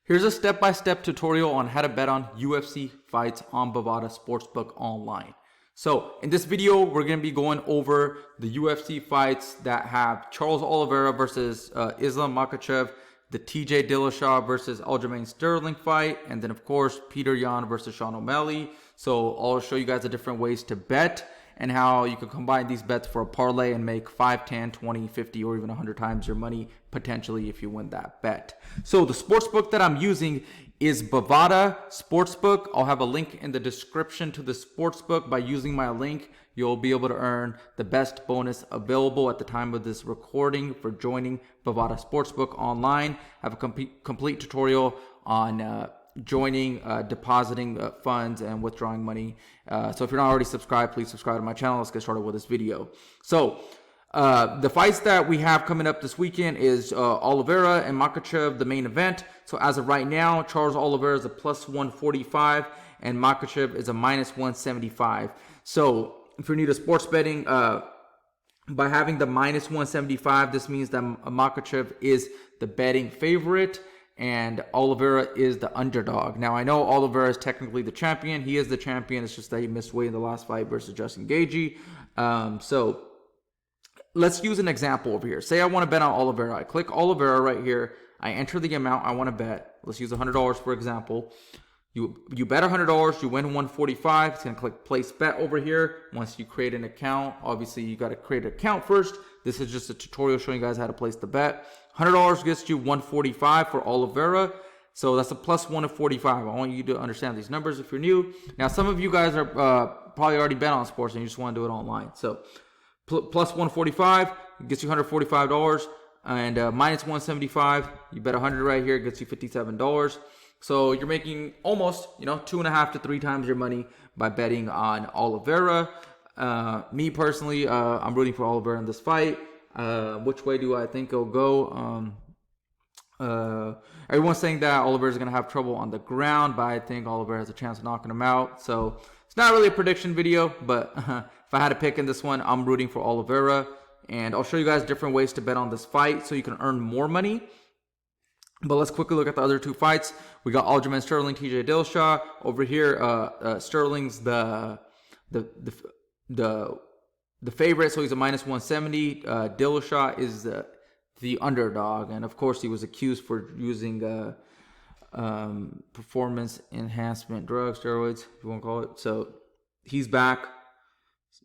Here's a step-by-step tutorial on how to bet on UFC fights on Bovada Sportsbook Online. So in this video, we're going to be going over the UFC fights that have Charles Oliveira versus Islam Makhachev, the TJ Dillashaw versus Aljamain Sterling fight, and then of course Peter Yan versus Sean O'Malley. So I'll show you guys the different ways to bet and how you can combine these bets for a parlay and make 5, 10, 20, 50, or even 100 times your money potentially if you win that bet. So the sportsbook that I'm using is Bovada Sportsbook. I'll have a link in the description to the sportsbook. By using my link, you'll be able to earn the best bonus available at the time of this recording for joining Bovada Sportsbook Online. I have a complete tutorial on joining, depositing funds, and withdrawing money. So if you're not already subscribed, please subscribe to my channel. Let's get started with this video. So the fights that we have coming up this weekend is Oliveira and Makhachev, the main event. So as of right now, Charles Oliveira is a plus 145 and Makhachev is a minus 175. So if you're new to sports betting, by having the minus 175, this means that Makhachev is the betting favorite and Oliveira is the underdog. Now, I know Oliveira is technically the champion. He is the champion. It's just that he missed weight in the last fight versus Justin Gaethje. So let's use an example over here. Say I want to bet on Oliveira. I click Oliveira right here. I enter the amount I want to bet. Let's use $100 for example. You bet $100, you win 145. It's going to click place bet over here. Once you create an account, obviously you got to create an account first. This is just a tutorial showing you guys how to place the bet. $100 gets you 145 for Oliveira. So that's a plus 1 of 45. I want you to understand these numbers if you're new. Now, some of you guys are probably already bet on sports and you just want to do it online. So plus 145 gets you $145, and minus 175, you bet 100 right here, gets you $57. So you're making almost, 2.5 to 3 times your money by betting on Oliveira. Me personally, I'm rooting for Oliveira in this fight. Which way do I think it'll go? Everyone's saying that Oliveira's going to have trouble on the ground, but I think Oliveira has a chance of knocking him out. So it's not really a prediction video, but if I had to pick in this one, I'm rooting for Oliveira. And I'll show you guys different ways to bet on this fight so you can earn more money. But let's quickly look at the other two fights. We got Aljamain Sterling, TJ Dillashaw. Over here, Sterling's the favorite, so he's a minus 170. Dillashaw is the underdog, and of course he was accused for using performance enhancement drugs, steroids, if you want to call it. So he's back.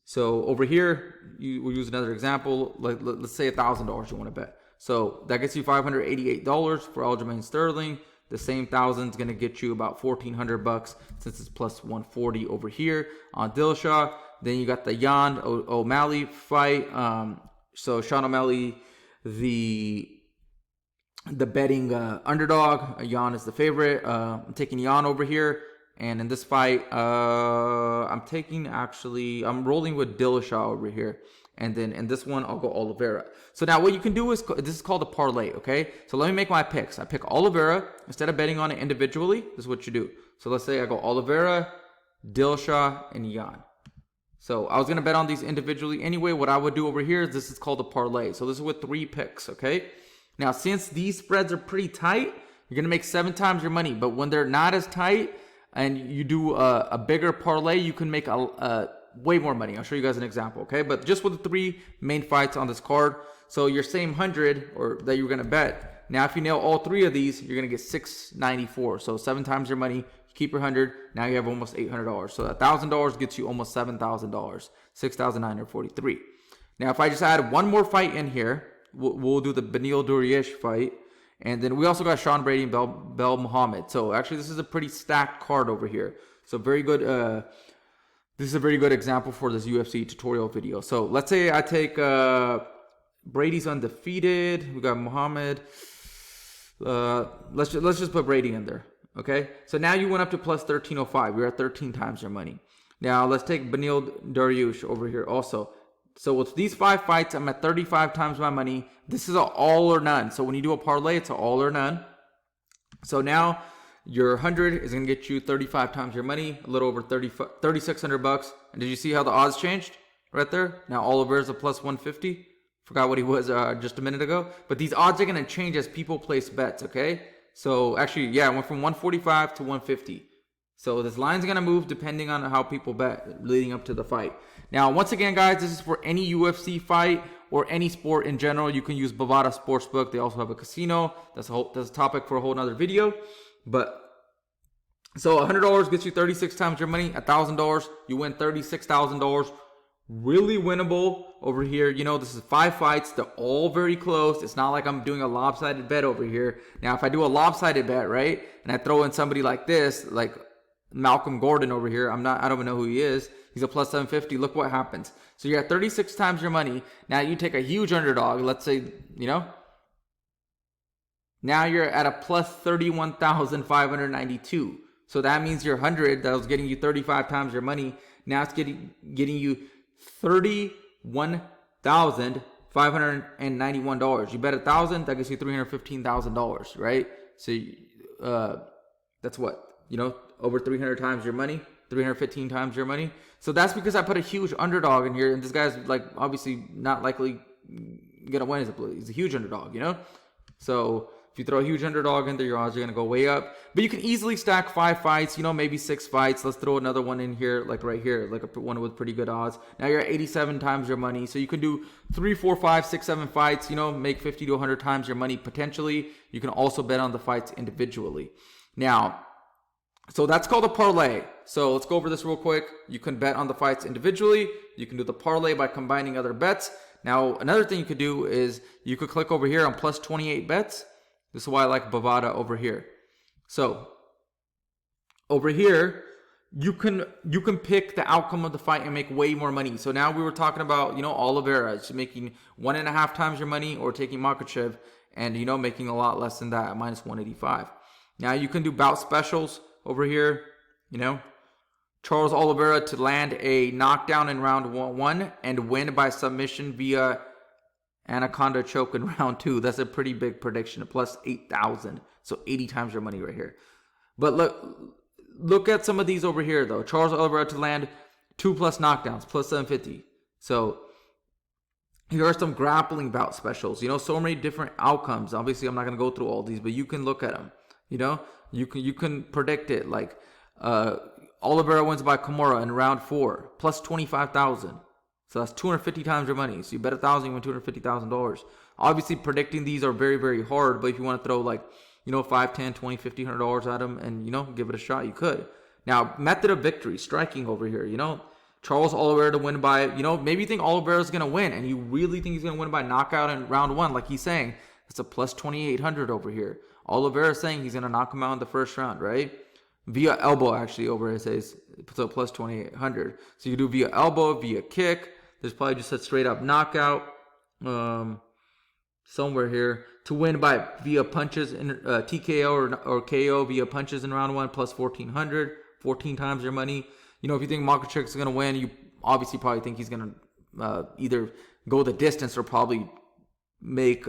So over here, we'll use another example. Let's say $1,000 you want to bet. So that gets you $588 for Aljamain Sterling. The same 1,000 is going to get you about $1,400 since it's plus 140 over here on Dillashaw. Then you got the Yan O'Malley fight. So Sean O'Malley, the betting underdog. Yan is the favorite. I'm taking Yan over here. And in this fight, I'm rolling with Dillashaw over here. And then in this one, I'll go Oliveira. So now what you can do is, this is called a parlay, okay? So let me make my picks. I pick Oliveira. Instead of betting on it individually, this is what you do. So let's say I go Oliveira, Dillashaw, and Yan. So I was going to bet on these individually anyway. What I would do over here is this is called a parlay. So this is with 3 picks, okay? Now, since these spreads are pretty tight, you're going to make 7 times your money. But when they're not as tight and you do a bigger parlay, you can make way more money. I'll show you guys an example, okay? But just with the 3 main fights on this card, so your same 100 or that you're going to bet, now if you nail all 3 of these, you're going to get $694. So 7 times your money. Keep your 100. Now you have almost $800. So $1,000 gets you almost $7,000, $6,943. Now, if I just add one more fight in here, we'll do the Beneil Dariush fight, and then we also got Sean Brady and Bell Muhammad. So actually, this is a pretty stacked card over here. So very good. This is a very good example for this UFC tutorial video. So let's say I take Brady's undefeated. We got Muhammad. Let's just put Brady in there. Okay, so now you went up to plus 1305. You're at 13 times your money. Now let's take Beneil Dariush over here also. So with these 5 fights, I'm at 35 times my money. This is an all or none. So when you do a parlay, it's an all or none. So now your 100 is going to get you 35 times your money, a little over $3,600. And did you see how the odds changed right there? Now Oliveira's a plus 150. Forgot what he was just a minute ago. But these odds are going to change as people place bets, okay? So actually, yeah, it went from 145 to 150. So this line's going to move depending on how people bet leading up to the fight. Now, once again, guys, this is for any UFC fight or any sport in general. You can use Bovada Sportsbook. They also have a casino. That's a topic for a whole nother video. But so $100 gets you 36 times your money. $1,000, you win $36,000. Really winnable over here. You know, this is 5 fights. They're all very close. It's not like I'm doing a lopsided bet over here. Now, if I do a lopsided bet, right, and I throw in somebody like this, like Malcolm Gordon over here, I don't even know who he is. He's a plus 750. Look what happens. So you're at 36 times your money. Now you take a huge underdog. Let's say, you know, now you're at a plus 31,592. So that means your 100 that was getting you 35 times your money. Now it's getting you $31,591. You bet $1,000, that gets you $315,000, right? So that's what, you know, over 300 times your money, 315 times your money. So that's because I put a huge underdog in here, and this guy's like obviously not likely gonna win. He's a huge underdog, you know. So if you throw a huge underdog in there, your odds are gonna go way up. But you can easily stack 5 fights, you know, maybe 6 fights. Let's throw another one in here, like right here, like one with pretty good odds. Now you're at 87 times your money. So you can do 3, 4, 5, 6, 7 fights, you know, make 50 to 100 times your money potentially. You can also bet on the fights individually. Now, so that's called a parlay. So let's go over this real quick. You can bet on the fights individually. You can do the parlay by combining other bets. Now, another thing you could do is you could click over here on plus 28 bets. This is why I like Bovada over here. So over here, you can pick the outcome of the fight and make way more money. So now we were talking about, you know, Oliveira just making 1.5 times your money, or taking Makhachev and, you know, making a lot less than that at minus 185. Now you can do bout specials over here, you know. Charles Oliveira to land a knockdown in round 1 and win by submission via anaconda choke in round 2. That's a pretty big prediction, plus 8,000. So 80 times your money right here. But look at some of these over here though. Charles Oliveira to land 2+ knockdowns, plus 750. So here are some grappling bout specials. You know, so many different outcomes. Obviously, I'm not going to go through all these, but you can look at them. You know, you can predict it. Like Oliveira wins by Kimura in round 4, plus 25,000. So that's 250 times your money. So you bet 1,000, you win $250,000. Obviously, predicting these are very, very hard. But if you want to throw like, you know, $5, $10, $20, $1,500 at them and, you know, give it a shot, you could. Now, method of victory, striking over here. You know, Charles Oliveira to win by, you know, maybe you think Oliveira's going to win, and you really think he's going to win by knockout in round 1, like he's saying. It's a plus 2,800 over here. Oliveira saying he's going to knock him out in the first round, right? Via elbow, actually, over here it says, so plus 2,800. So you can do via elbow, via kick. There's probably just a straight up knockout somewhere here. To win by via punches in TKO or KO via punches in round 1, plus 1,400, 14 times your money. You know, if you think Makhachev is going to win, you obviously probably think he's going to either go the distance or probably make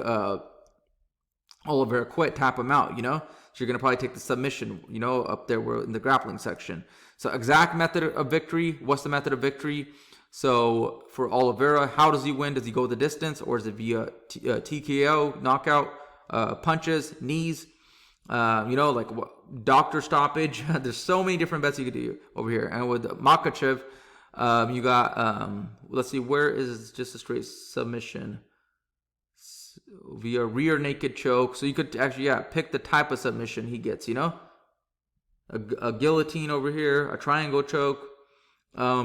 Oliveira quit, tap him out, you know? So you're going to probably take the submission, you know, up there in the grappling section. So exact method of victory. What's the method of victory? So for Oliveira, how does he win? Does he go the distance, or is it via TKO, knockout, punches, knees, you know, like doctor stoppage? There's so many different bets you could do over here. And with Makhachev, you got, let's see, where is just a straight submission? Via rear naked choke. So you could actually, yeah, pick the type of submission he gets, you know? A guillotine over here, a triangle choke.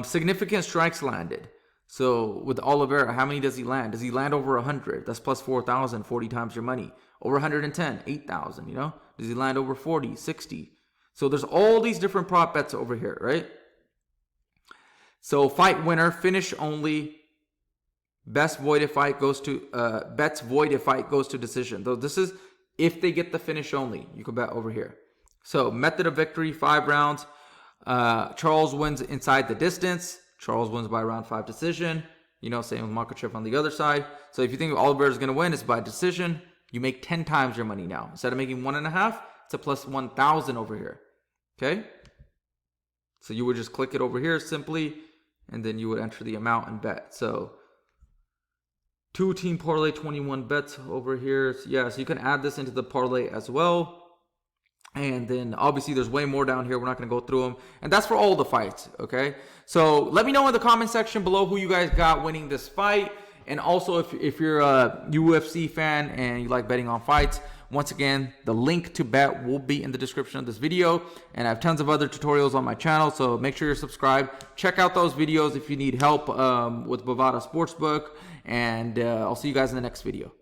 Significant strikes landed. So with Oliveira, how many does he land? Does he land over 100? That's plus 4,000, 40 times your money. Over 110, 8,000, you know? Does he land over 40, 60? So there's all these different prop bets over here, right? So fight winner, finish only. Best void if fight goes to bets void if fight goes to decision. Though this is if they get the finish only. You can bet over here. So method of victory, 5 rounds. Charles wins inside the distance. Charles wins by round 5 decision. You know, same with Makhachev on the other side. So if you think Oliveira is going to win, it's by decision. You make 10 times your money now. Instead of making 1.5, it's a plus 1,000 over here. Okay? So you would just click it over here simply, and then you would enter the amount and bet. So 2-team parlay, 21 bets over here. So yeah, so you can add this into the parlay as well. And then obviously there's way more down here. We're not going to go through them. And that's for all the fights, okay? So let me know in the comment section below who you guys got winning this fight. And also if you're a UFC fan and you like betting on fights, once again, the link to bet will be in the description of this video. And I have tons of other tutorials on my channel, so make sure you're subscribed. Check out those videos if you need help with Bovada Sportsbook. And I'll see you guys in the next video.